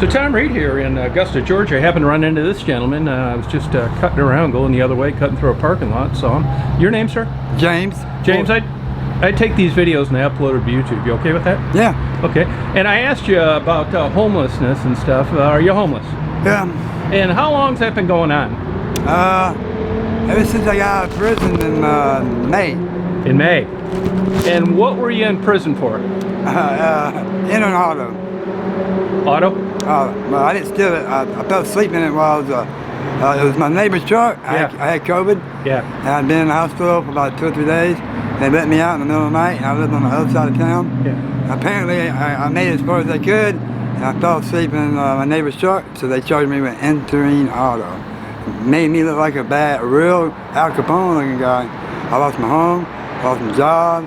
So Tom Reed here in Augusta, Georgia. I happened to run into this gentleman. I was just cutting around, going the other way, cutting through a parking lot. Saw him. Your name, sir? James. James, I take these videos and I upload them to YouTube. You okay with that? Yeah. Okay. And I asked you about homelessness and stuff. Are you homeless? Yeah. And how long's that been going on? Ever since I got out of prison in May. In May. And what were you in prison for? In an auto. Auto? Well, I didn't steal it. I fell asleep in it while I was, it was my neighbor's truck. Yeah. I had COVID. Yeah. And I'd been in the hospital for about 2 or 3 days. They let me out in the middle of the night, and I lived on the other side of town. Yeah. Apparently, I made it as far as I could, and I fell asleep in my neighbor's truck, so they charged me with entering auto. Made me look like a real Al Capone looking guy. I lost my home, lost my job.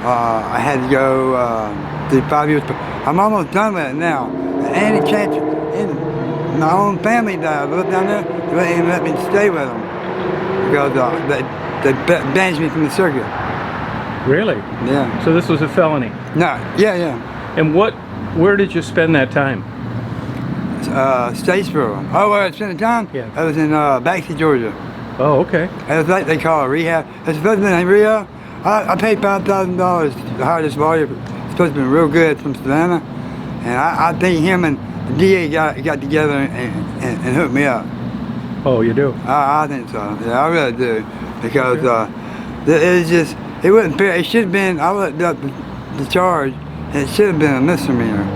I had to go do 5 years. I'm almost done with it now. Any chance in my own family died. I lived down there. They didn't let me stay with them because they banished me from the circuit. Really? Yeah. So this was a felony? No. Yeah. And where did you spend that time? Statesboro. Oh, where I spent the time? Yeah. I was in Baxter, Georgia. Oh, okay. It was like they call it rehab. It's supposed to be in rehab. I paid $5,000 to hire this lawyer. It's supposed to be real good from Savannah. And I think him and the DA got together and hooked me up. Oh, you do? I think so. Yeah, I really do. Because it's just, it wasn't fair. It should have been, I looked up the charge, and it should have been a misdemeanor.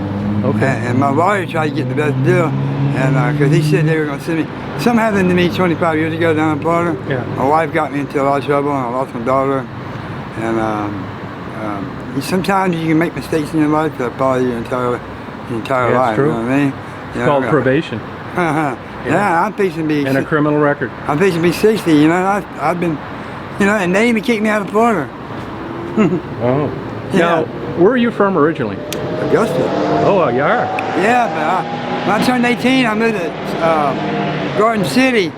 Okay. And my lawyer tried to get the best deal, and because he said they were going to send me. Something happened to me 25 years ago down in Florida. Yeah. My wife got me into a lot of trouble, and I lost my daughter. And sometimes you can make mistakes in your life that follow your entire life. True. You know what I mean? It's called probation. Yeah, I'm fixing to be. And a criminal record. I'm fixing to be 60. You know, I've been, and they even kicked me out of Florida. Oh. Yeah. Now, where are you from originally? Augusta. Oh, you are? Yeah, but when I turned 18, I moved to Garden City.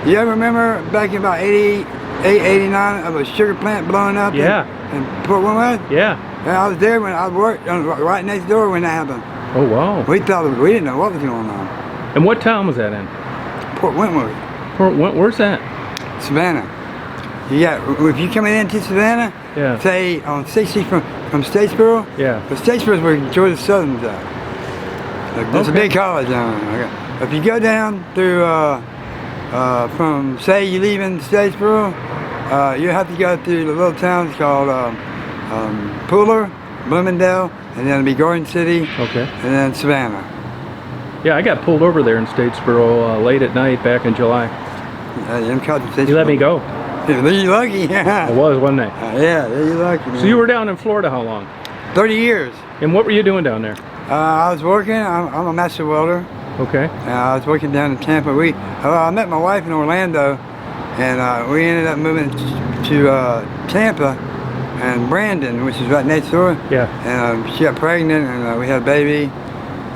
You ever remember back in about 88, 89 of a sugar plant blowing up? Yeah. In Fort Wentworth? Yeah. Yeah, I was there when I worked right next door when that happened. Oh, wow. We didn't know what was going on. And what town was that in? Fort Wentworth. Where's that? Savannah. If you coming into Savannah, yeah. Say on 60 from Statesboro. Yeah. But Statesboro is where Georgia Southern's at. There's a big college down there. Okay. If you go down through from, say you leave in Statesboro, you have to go through the little towns called Pooler, Bloomingdale, and then it'll be Garden City. Okay. And then Savannah. Yeah, I got pulled over there in Statesboro late at night back in July. You let me go. You're lucky. I was, wasn't I? Yeah, you're lucky. Man. So you were down in Florida how long? 30 years. And what were you doing down there? I was working. I'm a master welder. Okay. I was working down in Tampa. I met my wife in Orlando, and we ended up moving to Tampa and Brandon, which is right next door. Yeah. And she got pregnant, and we had a baby.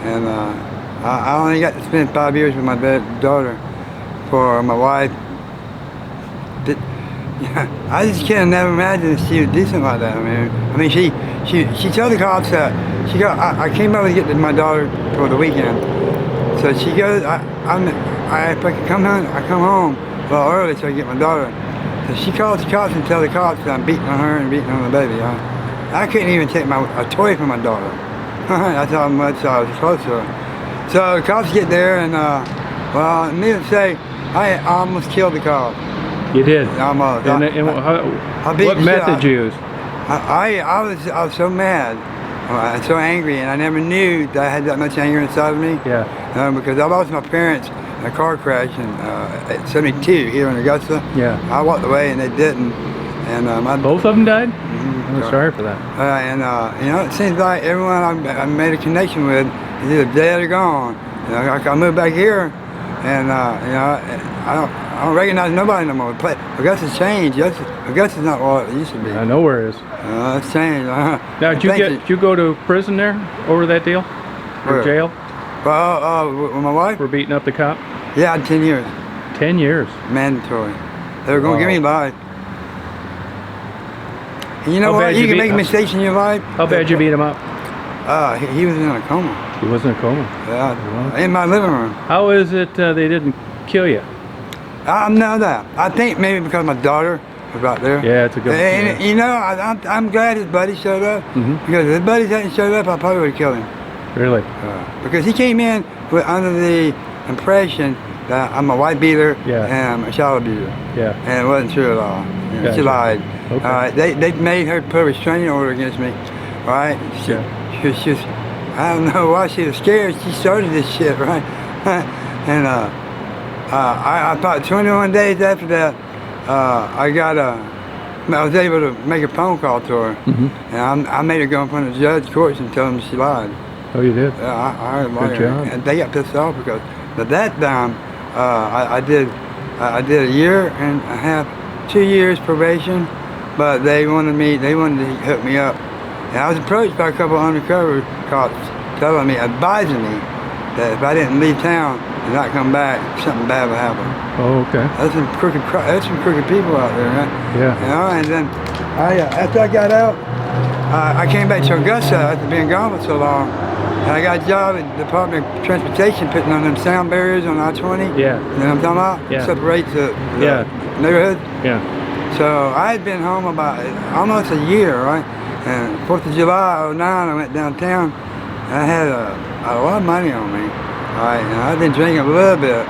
And I only got to spend 5 years with my daughter for my wife. Yeah, I just can't never imagine she was decent like that. I mean, she told the cops that I came over to get my daughter for the weekend. So she goes, if I could come home, I come home a little early so I can get my daughter. So she calls the cops and tells the cops that I'm beating on her and beating on the baby. I couldn't even take a toy from my daughter. That's how much I was close to her. So the cops get there, and well, needless to say, I almost killed the cop. You did? Almost. What method did you use? I was so mad, so angry, and I never knew that I had that much anger inside of me. Yeah. Because I lost my parents in a car crash at 72 here in Augusta. Yeah. I walked away and they didn't. And both of them died? I'm sorry for that. It seems like everyone I made a connection with is either dead or gone. I moved back here, and I don't recognize nobody no more. Augusta's changed. Augusta's not what it used to be. I know where it is. It's changed. Now, did you go to prison there over that deal? Or jail? Well, with my wife? For beating up the cop? Yeah, 10 years. 10 years? Mandatory. They were going to give me life. And you know what? You can make mistakes in your life. How bad you beat him up? He was in a coma. He was in a coma. Yeah, Wow. in my living room. How is it they didn't kill you? I know that. I think maybe because my daughter was out there. Yeah, it's a good. And Yeah. you know, I'm glad his buddy showed up. Because if his buddies hadn't showed up, I probably would have killed him. Really? Because he came in under the impression that I'm a white beater Yeah. and I'm a child abuser. Yeah. And it wasn't true at all. You know, Gotcha. She lied. Okay. They made her put a restraining order against me. Right? She was just, I don't know why she was scared. She started this shit, right? And I about 21 days after that, I was able to make a phone call to her. And I made her go in front of the judge courts and tell them she lied. Oh, you did? Yeah, I hired a lawyer. Good job. And they got pissed off because, but that time, I did a year and a half, 2 years probation, but they wanted to hook me up. And I was approached by a couple of undercover cops telling me, advising me that if I didn't leave town and not come back, something bad would happen. Oh, okay. There's some crooked people out there, right? Yeah. You know, and then after I got out, I came back to Augusta after being gone for so long. And I got a job at the Department of Transportation putting on them sound barriers on I-20. Yeah. You know what I'm talking about? Yeah. Separate the Yeah. neighborhood. Yeah. So I had been home about almost a year, right? And 4th of July, '09, I went downtown. And I had a lot of money on me, right? And I'd been drinking a little bit,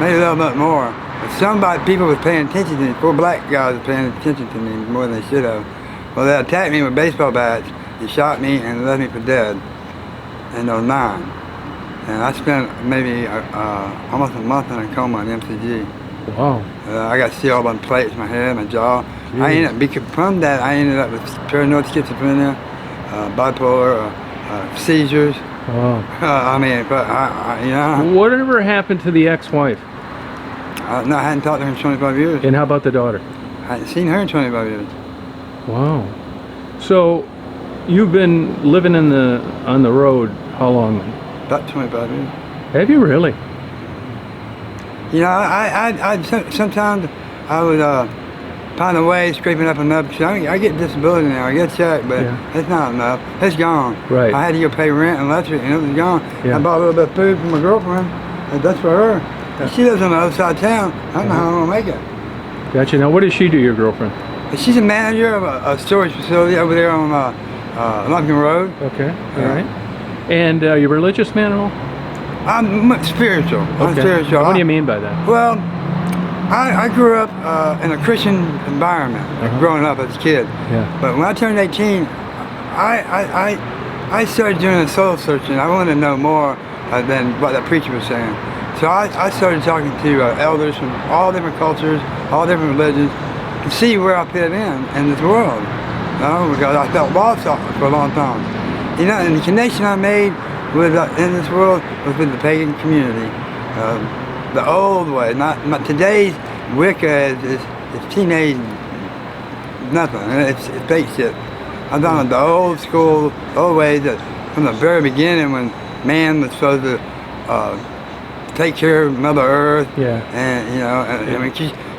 maybe a little bit more. But people was paying attention to me. 4 black guys were paying attention to me more than they should have. Well, they attacked me with baseball bats. They shot me and left me for dead in '09. And I spent maybe almost a month in a coma in MCG. Wow. I got sealed on plates, my head, my jaw. Jeez. From that, I ended up with paranoid schizophrenia, bipolar, seizures. Oh. I mean, but you know, Whatever happened to the ex-wife? no, I hadn't talked to her in 25 years. And how about the daughter? I hadn't seen her in 25 years. Wow. So you've been living on the road how long? About 25 years. Have you really? You know, sometimes I would find a way scraping up enough. Cause I get disability now. I get checked, but it's not enough. It's gone. Right. I had to go pay rent and electric, and it was gone. Yeah. I bought a little bit of food for my girlfriend, and that's for her. And she lives on the other side of town. I don't know how I'm gonna make it. Gotcha. Now, what does she do, your girlfriend? But she's a manager of a storage facility over there on Lumpkin Road. Okay. All right. And you religious man at all? I'm spiritual. I'm Okay. spiritual. What do you mean by that? Well, I grew up in a Christian environment, growing up as a kid. Yeah. But when I turned 18, I started doing a soul searching. I wanted to know more than what that preacher was saying. So I started talking to elders from all different cultures, all different religions, to see where I fit in this world. You know, because I felt lost for a long time. You know, and the connection I made with in this world was with the pagan community. The old way, not today's Wicca is teenage nothing. It's fake shit. I'm talking about the old school, old ways that from the very beginning when man was supposed to take care of Mother Earth. Yeah. And I mean,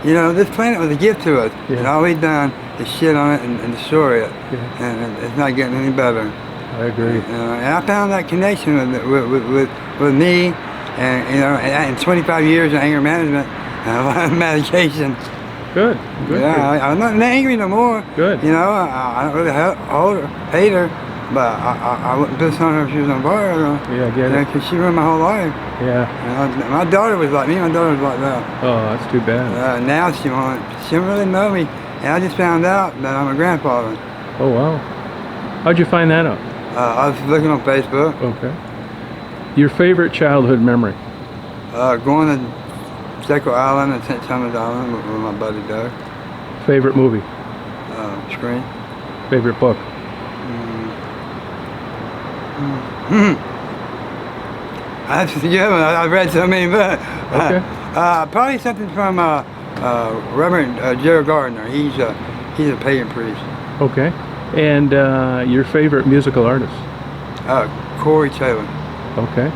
you know, this planet was a gift to us, and all we've done is shit on it and destroy it, and it's not getting any better. I agree. And I found that connection with me, and you know, and 25 years of anger management and a lot of medication. Good. Good. Yeah, I'm not angry no more. Good. You know, I don't really hate her, but I wouldn't piss on her if she was on fire. Yeah, I get it. Because she ruined my whole life. Yeah. You know, my daughter was like me. My daughter was like that. Oh, that's too bad. Now she don't really know me, and I just found out that I'm a grandfather. Oh, wow. How'd you find that out? I was looking on Facebook. Okay. Your favorite childhood memory? Going to Jekyll Island and St. Thomas Island with my buddy Doug. Favorite movie? Screen. Favorite book? That's a good one. I've read so many books. Okay. Probably something from Reverend Gerald Gardner. He's a pagan priest. Okay. And your favorite musical artist? Corey Taylor. Okay.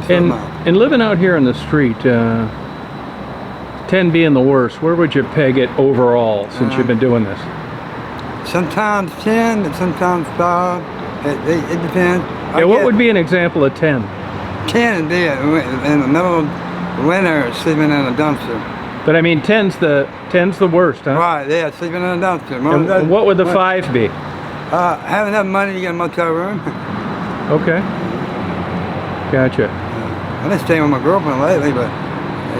And living out here in the street, 10 being the worst, where would you peg it overall since you've been doing this? Sometimes 10, but sometimes 5. It depends. Yeah, what would be an example of 10? 10 would be in the middle of winter sleeping in a dumpster. But I mean, 10's the worst, huh? Right, yeah, sleeping in a dumpster. And what would the 5 be? Have enough money to get a motel room. Okay. Gotcha. I've been staying with my girlfriend lately, but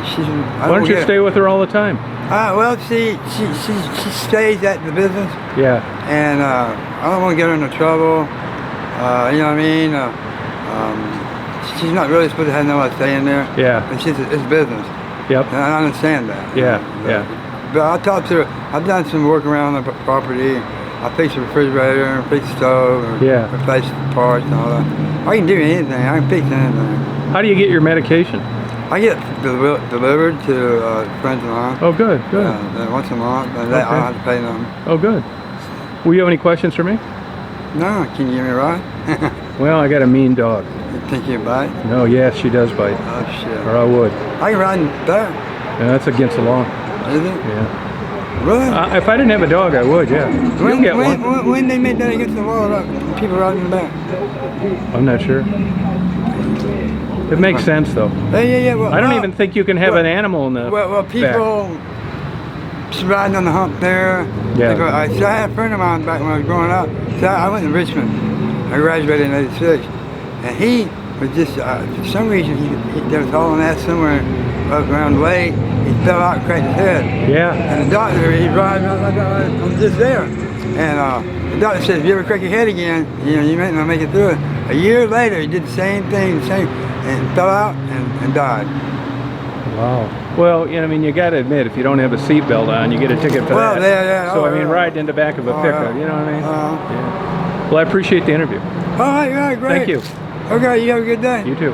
she's... Why don't you stay with her all the time? Well, she stays at the business. Yeah. And I don't want to get her into trouble. You know what I mean? She's not really supposed to have nobody staying there. Yeah. And it's business. Yep. And I understand that. Yeah, yeah. But I talked to her. I've done some work around the property. I fixed the refrigerator, fixed the stove, replaced the parts and all that. I can do anything. I can fix anything. How do you get your medication? I get delivered to friends of mine. Oh, good, good. Once a month, and I don't have to pay them. Oh, good. Will you have any questions for me? No, can you give me a ride? Well, I got a mean dog. You think you bite? No, yes, she does bite. Oh, shit. Or I would. I can ride in back. Yeah, that's against the law. Is it? Yeah. Really? If I didn't have a dog, I would, yeah. You'll get one. When they made that against the law about people riding in the back? I'm not sure. It makes sense, though. Yeah. Well, I don't even think you can have an animal in the Well, people riding on the hump there. Yeah. I had a friend of mine back when I was growing up. So I went to Richmond. I graduated in '86. And he was just, for some reason, there was hauling ass somewhere up around the lake. He fell out and cracked his head. Yeah. And the doctor, he's riding out like I'm just there. And the doctor said, if you ever crack your head again, you might not make it through it. A year later, he did the same thing, and fell out and died. Wow. Well, I mean, you got to admit, if you don't have a seatbelt on, you get a ticket for that. Yeah. So, I mean, riding in the back of a pickup, you know what I mean? Yeah. Well, I appreciate the interview. All right, great. Thank you. Okay, you have a good day. You too.